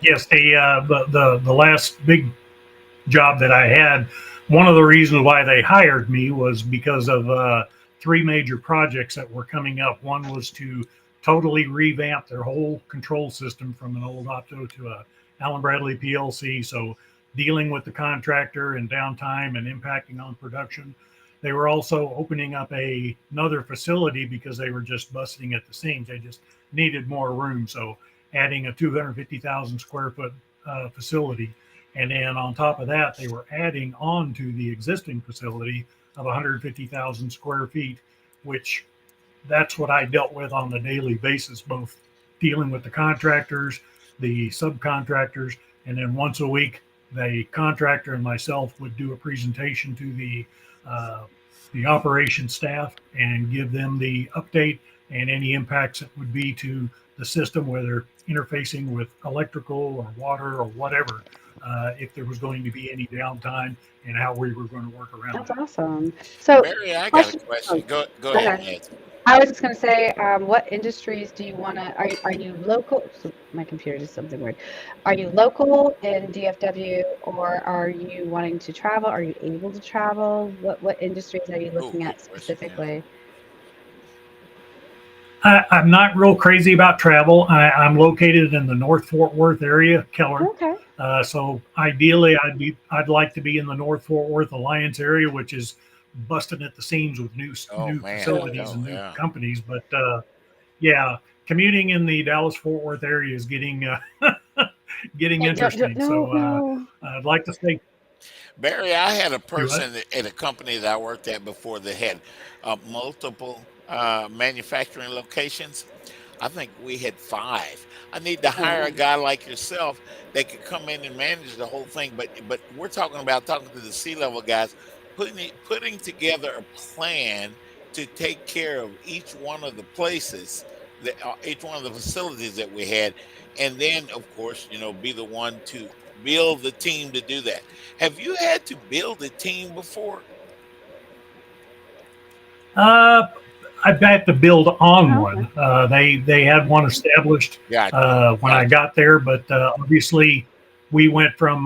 Yes, the last big job that I had, one of the reasons why they hired me was because of 3 major projects that were coming up. One was to totally revamp their whole control system from an old Opto to a Allen Bradley PLC. So dealing with the contractor and downtime and impacting on production. They were also opening up another facility because they were just busting at the seams. They just needed more room. So adding a 250,000 square foot facility. And then on top of that, they were adding on to the existing facility of 150,000 square feet, which that's what I dealt with on a daily basis, both dealing with the contractors, the subcontractors, and then once a week, the contractor and myself would do a presentation to the operation staff and give them the update and any impacts that would be to the system, whether interfacing with electrical or water or whatever, if there was going to be any downtime and how we were going to work around That's that. awesome. So, Mary, I got a question. Go ahead, Nancy. I was just going to say, what industries do you want to? Are you local? So my computer just something weird. Are you local in DFW, or are you wanting to travel? Are you able to travel? What industries are you looking at specifically? I'm not real crazy about travel. I'm located in the North Fort Worth area, Keller. Okay. So ideally, I'd like to be in the North Fort Worth Alliance area, which is busting at the seams with new facilities and new companies. But yeah, commuting in the Dallas Fort Worth area is getting interesting. So I'd like to stay. Barry, I had a person at a company that I worked at before that had multiple manufacturing locations. I think we had 5. I need to hire a guy like yourself that could come in and manage the whole thing. But we're talking to the C-level guys, putting together a plan to take care of each one of the places that each one of the facilities that we had, and then of course be the one to build the team to do that. Have you had to build a team before? I've had to build on one. They had one established when I got there, but obviously we went from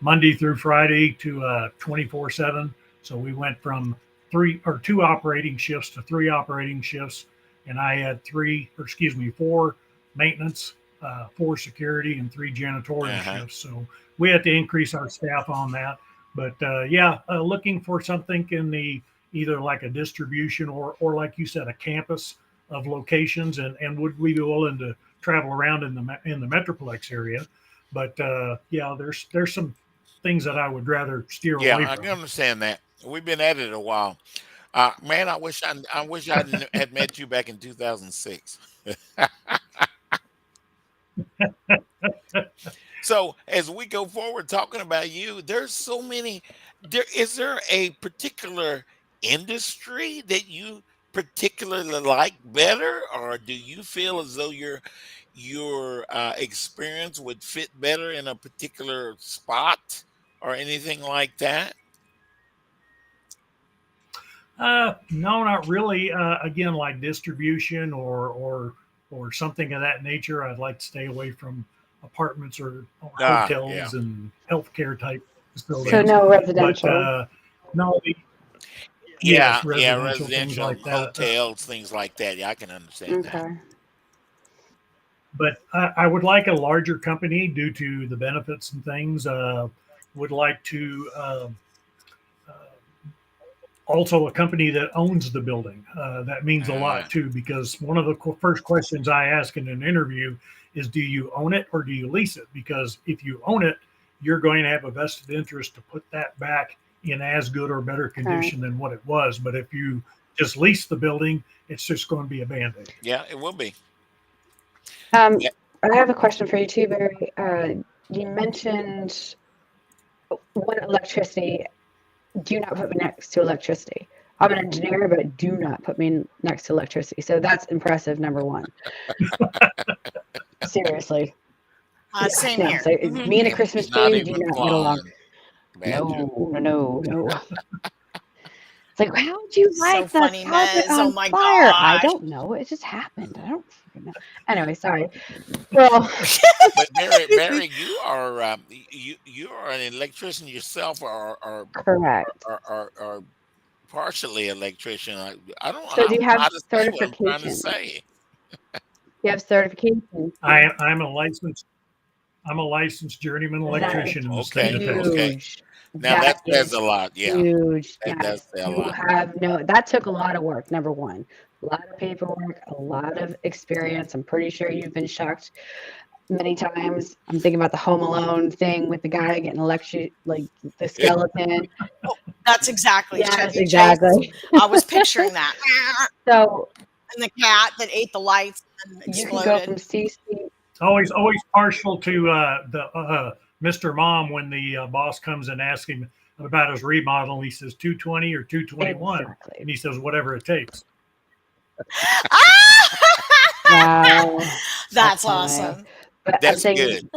Monday through Friday to 24/7. So we went from 2 operating shifts to 3 operating shifts, and I had 4 maintenance, 4 security, and 3 janitorial shifts. So we had to increase our staff on that. But looking for something in the either like a distribution or like you said, a campus of locations, and would we be willing to travel around in the Metroplex area? But there's some things that I would rather steer away from. Yeah, I can understand that. We've been at it a while. Man, I wish I had met you back in 2006. So as we go forward talking about you, there's so many. Is there a particular industry that you particularly like better, or do you feel as though your experience would fit better in a particular spot or anything like that? No, not really. Again, like distribution or something of that nature, I'd like to stay away from apartments or Yeah. hotels and healthcare type facilities. So no But residential. no, Yeah, yes, residential things residential, like that. hotels, things like that. Yeah, I can understand that. Okay. But I would like a larger company due to the benefits and things. Would like to also a company that owns the building. That means a lot too, because one of the first questions I ask in an interview is, do you own it or do you lease it? Because if you own it, you're going to have a vested interest to put that back in as good or better condition than what it was. But if you just lease the building, it's just going to be a Band-Aid. Yeah, it will be. I have a question for you too, Barry. You mentioned electricity. Do not put me next to electricity. I'm an engineer, but do not put me next to electricity. So that's impressive, number one. Seriously. Same no, here. So me and a Christmas tree do not get along. No. It's like, how'd you light the funny, carpet Mez. on Oh my fire? I gosh. don't know. It just happened. I don't freaking know. Anyway, sorry. Well, But Barry, you are an electrician yourself, or correct. or partially electrician. I don't So do you know have how to say what I'm trying to certification? say. You have certification. I'm a licensed journeyman electrician in the state of Texas. Huge. Now that says a lot. Yeah, Huge. that does say a You lot. have that took a lot of work. Number one, a lot of paperwork, a lot of experience. I'm pretty sure you've been shocked many times. I'm thinking about the Home Alone thing with the guy getting like the skeleton. That's exactly. Yes, exactly. I was picturing that. So, and the cat that ate the lights and you exploded. can go from C-suite. Always partial to the Mr. Mom when the boss comes and asks him about his remodel. And he says 220 or 221, Exactly. and he says whatever it takes. Wow, that's awesome. But That's I'm good.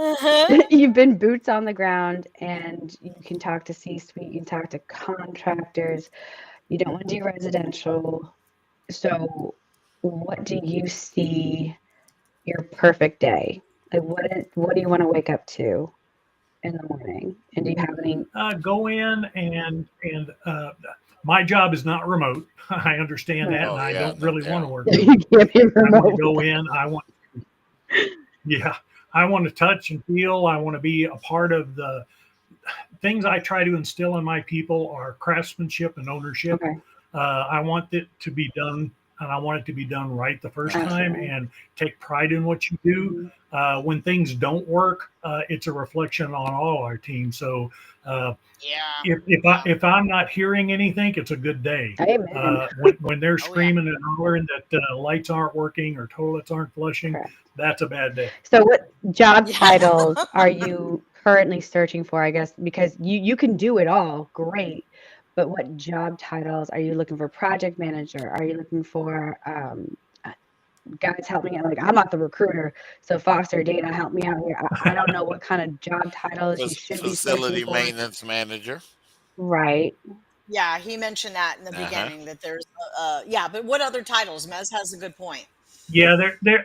You've been boots on the ground, and you can talk to C-suite. You can talk to contractors. You don't want to do residential. So, what do you see your perfect day? Like, what do you want to wake up to in the morning? And do you have any? Go in and my job is not remote. I understand that, and I don't really want to work. You can't be I want remote. to go in. I want to touch and feel. I want to be a part of the things I try to instill in my people are craftsmanship and ownership. Okay. I want it to be done, and I want it to be done right the first time, and take pride in what you do. When things don't work, it's a reflection on all our team. So if I'm not hearing anything, it's a good day. When they're screaming and hollering that lights aren't working or toilets aren't flushing, that's a bad day. So what job titles are you currently searching for, I guess, because you can do it all, great, but what job titles are you looking for? Project manager? Are you looking for guys help me out? Like, I'm not the recruiter, so Fox or Dana, help me out here. I don't know what kind of job titles you should be Facility searching for. maintenance manager. Right. Yeah, he mentioned that in the beginning, that there's but what other titles? Mez has a good point. Yeah,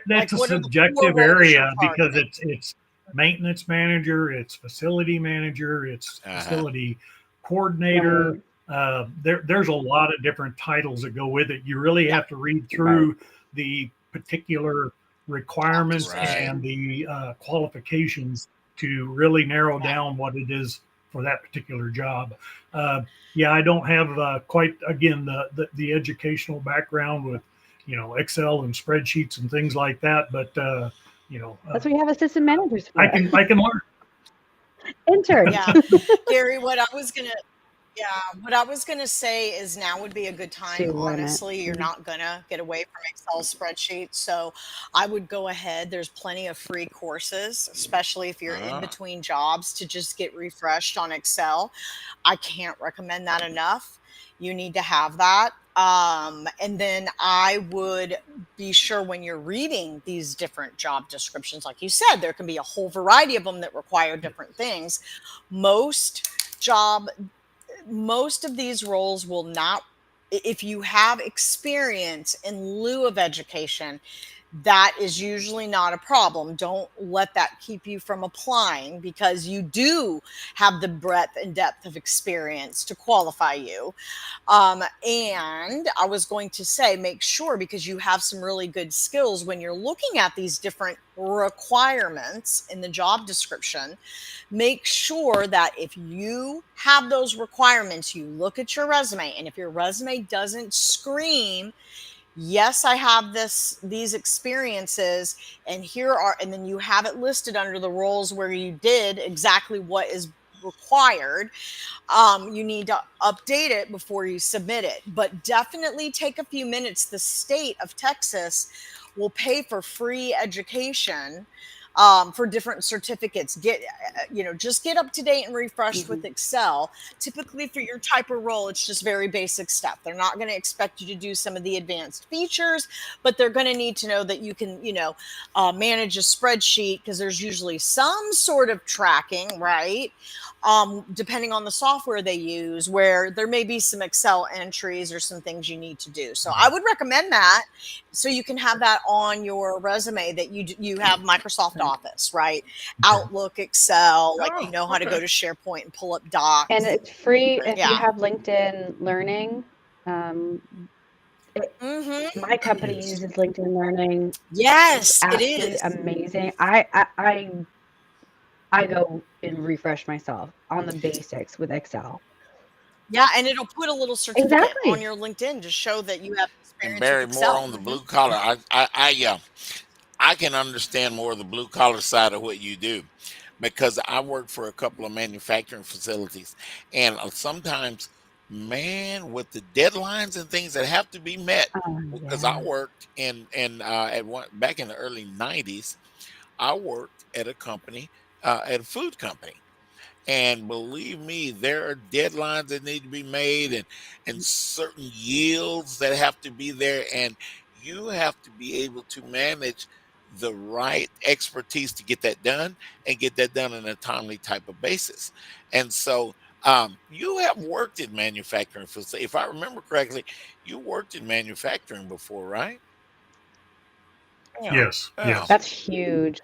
that's a subjective area because it's maintenance manager, it's facility manager, it's facility coordinator. There's a lot of different titles that go with it. You really have to read through the particular requirements and the qualifications to really narrow down what it is for that particular job. I don't have quite, again, the educational background with Excel and spreadsheets and things like that, but that's what you have assistant managers for. I can learn. Intern. Yeah, Gary, what I was gonna say is now would be a good time. Honestly, you're not gonna get away from Excel spreadsheets, so I would go ahead. There's plenty of free courses, especially if you're in between jobs, to just get refreshed on Excel. I can't recommend that enough. You need to have that. And then I would be sure when you're reading these different job descriptions, like you said, there can be a whole variety of them that require different things. Most of these roles will not, if you have experience in lieu of education, that is usually not a problem. Don't let that keep you from applying, because you do have the breadth and depth of experience to qualify you. And I was going to say, make sure, because you have some really good skills when you're looking at these different requirements in the job description, make sure that if you have those requirements, you look at your resume, and if your resume doesn't scream, yes, I have these experiences, and and then you have it listed under the roles where you did exactly what is required, you need to update it before you submit it. But definitely take a few minutes. The state of Texas will pay for free education for different certificates. Just get up to date and refreshed with Excel. Typically for your type of role, it's just very basic stuff. They're not going to expect you to do some of the advanced features, but they're going to need to know that you can, manage a spreadsheet, because there's usually some sort of tracking, right? Depending on the software they use, where there may be some Excel entries or some things you need to do. So I would recommend that, so you can have that on your resume, that you have Microsoft Office, right? Outlook, Excel, like you know how to go to SharePoint and pull up docs. And it's free if Yeah. you have LinkedIn Learning. My company uses LinkedIn Learning. Yes, It's it absolutely is. amazing. I go and refresh myself on the basics with Excel. Yeah, and it'll put a little certificate Exactly. on your LinkedIn to show that you have And experience Barry, with more Excel. on the blue collar. I can understand more of the blue collar side of what you do, because I work for a couple of manufacturing facilities, and sometimes, man, with the deadlines and things that have to be met, because I worked back in the early '90s, I worked at a company, at a food company. And believe me, there are deadlines that need to be made, and certain yields that have to be there. And you have to be able to manage the right expertise to get that done, and get that done in a timely type of basis. And so you have worked in manufacturing facility. If I remember correctly, you worked in manufacturing before, right? Yeah. Yes, Yeah. That's huge.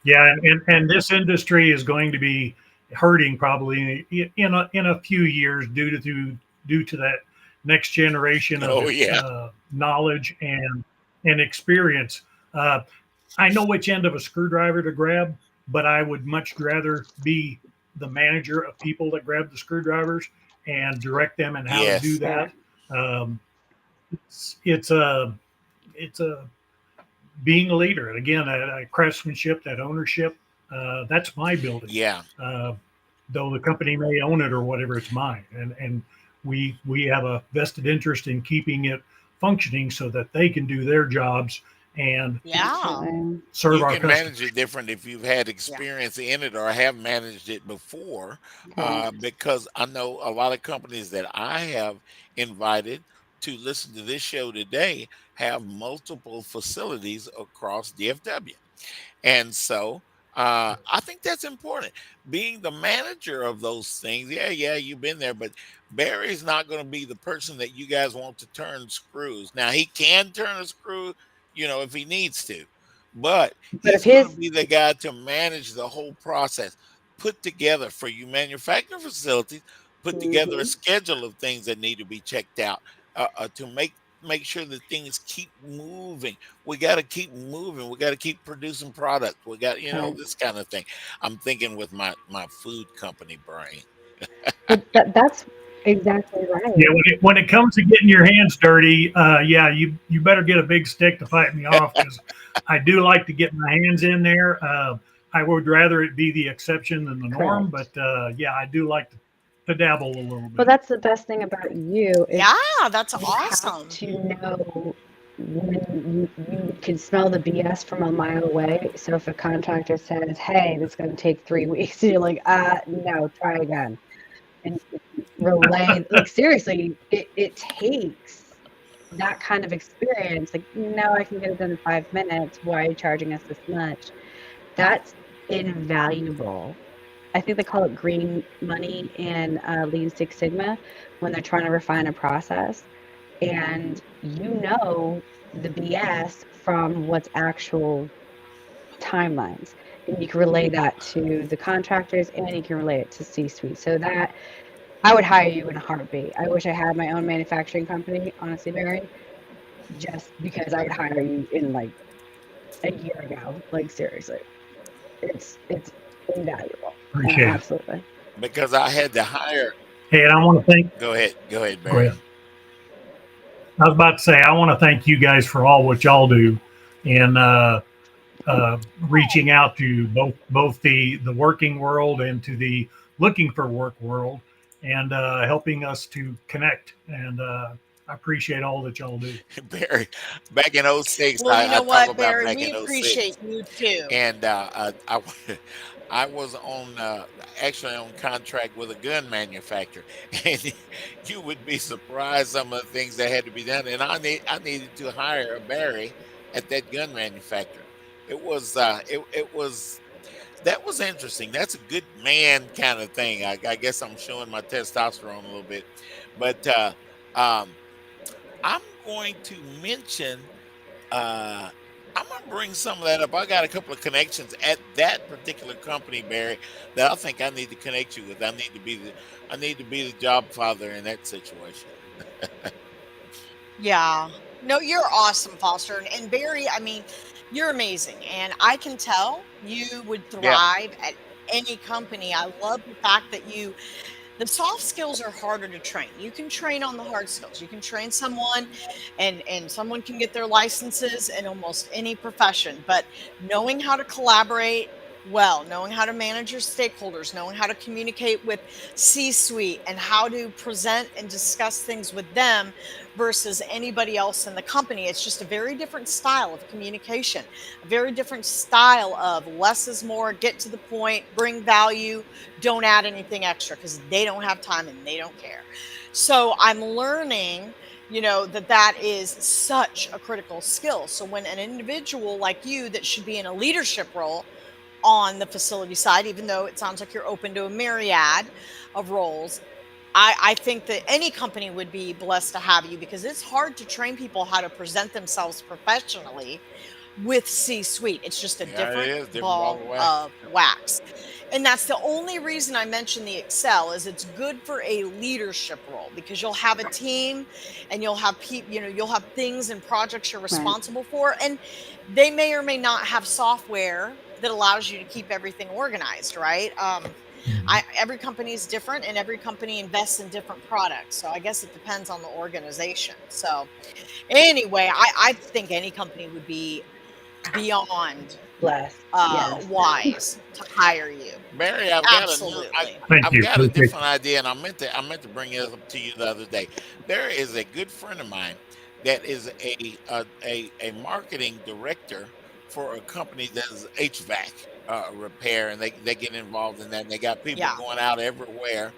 Yeah, and this industry is going to be hurting probably in a few years due to that next generation of Oh yeah. knowledge and experience. Uh, I know which end of a screwdriver to grab, but I would much rather be the manager of people that grab the screwdrivers and direct them and how to do Yes. that. Um, it's a being a leader, and again, that craftsmanship, that ownership. That's my building. Yeah. Though the company may own it or whatever, it's mine, and we have a vested interest in keeping it functioning so that they can do their jobs and serve You our can customers. manage it different if you've had experience in it or have managed it before, because I know a lot of companies that I have invited to listen to this show today have multiple facilities across DFW. And so I think that's important. Being the manager of those things, yeah, you've been there, but Barry's not going to be the person that you guys want to turn screws. Now, he can turn a screw, if he needs to, but But if he's going to his be the guy to manage the whole process, put together for you manufacturing facilities, put together a schedule of things that need to be checked out to make sure that things keep moving. We got to keep moving. We got to keep producing product. We got, this kind of thing. I'm thinking with my food company brain. that's exactly right. Yeah, when it comes to getting your hands dirty, yeah, you better get a big stick to fight me off, because I do like to get my hands in there. I would rather it be the exception than the norm, but yeah, I do like to dabble a little bit. Well, that's the best thing about you. Is that's you awesome. have to know when you can smell the BS from a mile away. So if a contractor says, "Hey, this is going to take 3 weeks," you're like, no, try again. And relay, like seriously, it takes that kind of experience. Like, no, I can get it done in 5 minutes. Why are you charging us this much? That's invaluable. I think they call it green money in Lean Six Sigma when they're trying to refine a process. and you know the BS from what's actual timelines. And you can relay that to the contractors and you can relate it to C-suite. So that I would hire you in a heartbeat. I wish I had my own manufacturing company, honestly, Barry, just because I would hire you in like a year ago. Like seriously. It's invaluable. Appreciate it. Absolutely. Because I had to hire. Hey, and I want to thank. Go ahead, Barry. Go ahead. I was about to say, I want to thank you guys for all what y'all do in reaching out to both the working world and to the looking for work world, and helping us to connect. And I appreciate all that y'all do. Barry, back in 06, Well, you know what, Barry, back we in 06, appreciate you too. and I was on actually on contract with a gun manufacturer, and you would be surprised some of the things that had to be done. And I needed to hire a Barry at that gun manufacturer. It was that was interesting. That's a good man kind of thing. I guess I'm showing my testosterone a little bit, but I'm going to mention. I'm gonna bring some of that up. I got a couple of connections at that particular company, Barry, that I think I need to connect you with. I need to be the Jobfather in that situation. Yeah. No, you're awesome, Foster. And Barry, I mean, you're amazing. And I can tell you would thrive at any company. I love the fact that the soft skills are harder to train. You can train on the hard skills. You can train someone and someone can get their licenses in almost any profession. But knowing how to collaborate well, knowing how to manage your stakeholders, knowing how to communicate with C-suite and how to present and discuss things with them versus anybody else in the company. It's just a very different style of communication, a very different style of less is more, get to the point, bring value, don't add anything extra because they don't have time and they don't care. So I'm learning, that is such a critical skill. So when an individual like you that should be in a leadership role on the facility side, even though it sounds like you're open to a myriad of roles, I think that any company would be blessed to have you because it's hard to train people how to present themselves professionally with C-suite. It's just a different ball of wax. And that's the only reason I mention the Excel is it's good for a leadership role because you'll have a team and you'll have people, you'll have things and projects you're responsible for, and they may or may not have software that allows you to keep everything organized, right? Every company is different and every company invests in different products. So I guess it depends on the organization. So anyway, I think any company would be beyond wise to hire you. Barry, I've got a different idea, and I meant to bring it up to you the other day. There is a good friend of mine that is a marketing director for a company that is HVAC repair, and they get involved in that, and they got people going out everywhere.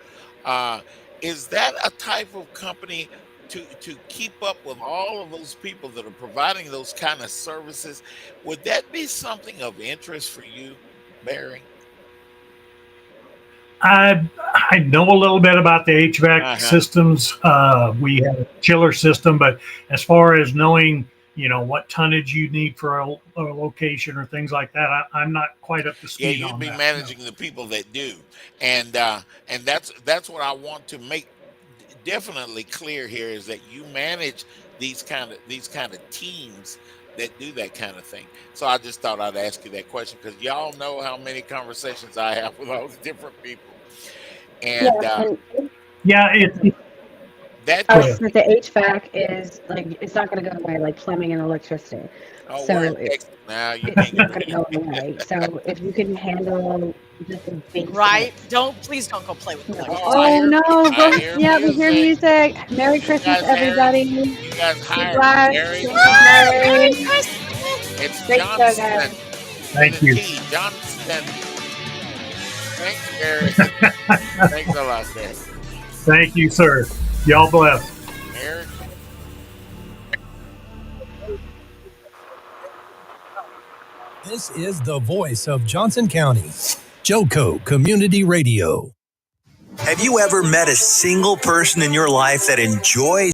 Is that a type of company to keep up with all of those people that are providing those kind of services? Would that be something of interest for you, Barry? I know a little bit about the HVAC systems. We have a chiller system, but as far as knowing, what tonnage you need for a location or things like that, I'm not quite up to speed. Yeah, you'd be managing the people that do, and that's what I want to make definitely clear here is that you manage these kind of teams that do that kind of thing. So I just thought I'd ask you that question because y'all know how many conversations I have with all the different people, and the HVAC is like it's not going to go away like plumbing and electricity. Oh, so it's not going to go away. So if you can handle just a big please don't go play with electricity. Oh no! We hear music. Merry Christmas, everybody! You guys hired Merry Christmas! It's Great Johnston. Thank you, Johnston. Thanks, Gary. Thanks a lot, Gary. Thank you, sir. Y'all bless. Merry. This is the voice of Johnson County, Joco Community Radio. Have you ever met a single person in your life that enjoys